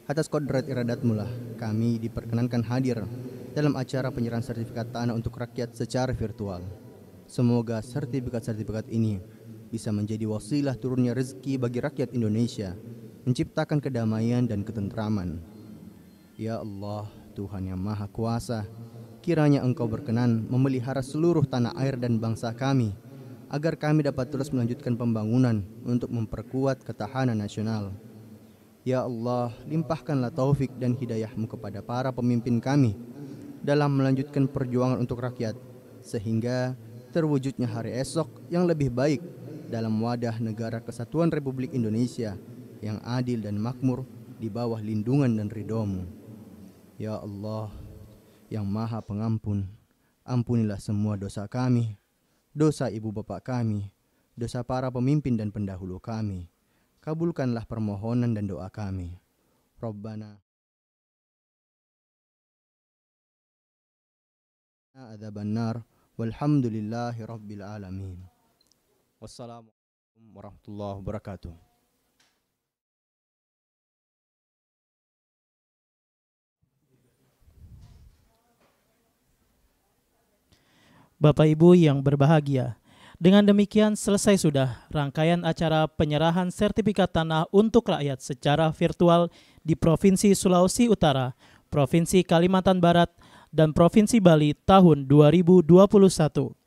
J: Atas kodrat iradat-Mu lah kami diperkenankan hadir dalam acara penyerahan sertifikat tanah untuk rakyat secara virtual. Semoga sertifikat-sertifikat ini bisa menjadi wasilah turunnya rezeki bagi rakyat Indonesia, menciptakan kedamaian dan ketentraman. Ya Allah, Tuhan yang Maha Kuasa, kiranya Engkau berkenan memelihara seluruh tanah air dan bangsa kami, agar kami dapat terus melanjutkan pembangunan untuk memperkuat ketahanan nasional. Ya Allah, limpahkanlah taufik dan hidayah-Mu kepada para pemimpin kami dalam melanjutkan perjuangan untuk rakyat, sehingga terwujudnya hari esok yang lebih baik dalam wadah negara kesatuan Republik Indonesia yang adil dan makmur di bawah lindungan dan ridho-Mu. Ya Allah, yang Maha Pengampun, ampunilah semua dosa kami, dosa ibu bapak kami, dosa para pemimpin dan pendahulu kami. Kabulkanlah permohonan dan doa kami. Rabbana adzabannar walhamdulillahi rabbil alamin. Wassalamualaikum warahmatullahi wabarakatuh.
B: Bapak Ibu yang berbahagia, dengan demikian selesai sudah rangkaian acara penyerahan sertifikat tanah untuk rakyat secara virtual di Provinsi Sulawesi Utara, Provinsi Kalimantan Barat, dan Provinsi Bali tahun 2021.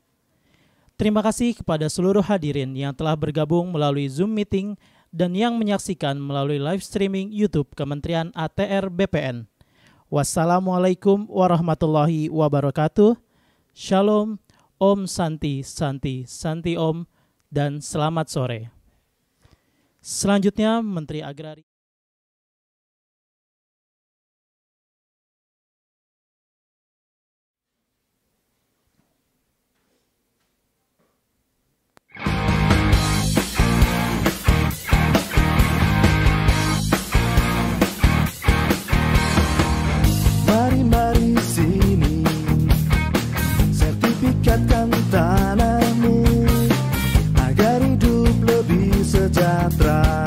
B: Terima kasih kepada seluruh hadirin yang telah bergabung melalui Zoom meeting dan yang menyaksikan melalui live streaming YouTube Kementerian ATR BPN. Wassalamualaikum warahmatullahi wabarakatuh. Shalom, Om Santi Santi Santi Om, dan selamat sore. Selanjutnya Menteri Agraria.
A: Mari sini, sertifikatkan tanahmu agar hidup lebih sejahtera.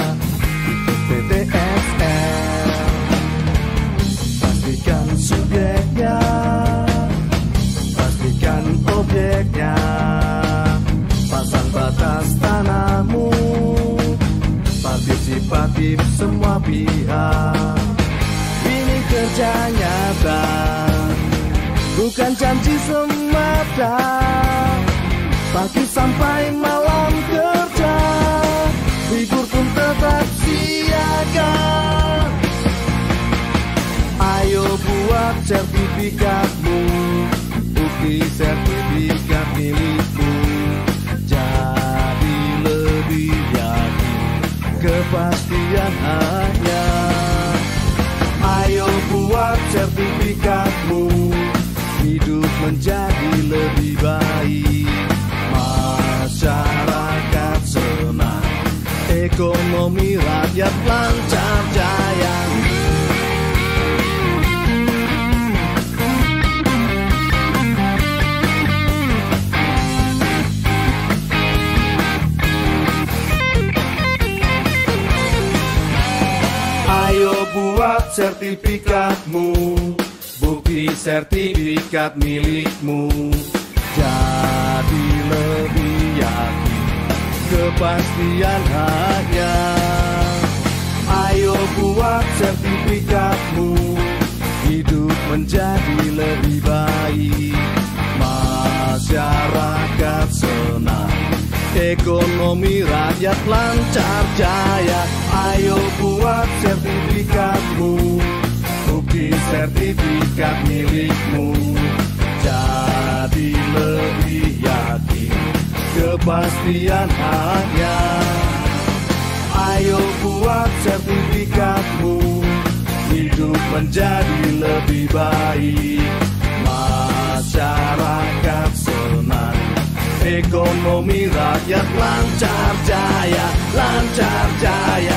A: Ikut PTSL, pastikan subjeknya, pastikan objeknya, pasang batas tanahmu, partisipatif semua pihak. Ini kerja nyata, bukan janji semata. sampai malam kerja, libur pun tetap siaga. Ayo buat sertifikatmu, bukti sertifikat milikmu, jadi lebih yakin kepastian hanya. Ayo buat sertifikatmu, hidup menjadi lebih baik, masyarakat senang, ekonomi rakyat lancar jaya. Ayo buat sertifikatmu, bukti sertifikat milikmu, jadi lebih yakin kepastian hanya. Ayo buat sertifikatmu, hidup menjadi lebih baik, masyarakat senang, ekonomi rakyat lancar jaya. Ayo buat sertifikatmu, bukti sertifikat milikmu, jadi lebih yakin kepastian hanya. Ayo buat sertifikatmu, hidup menjadi lebih baik, masyarakat senang, ekonomi rakyat lancar jaya, lancar jaya.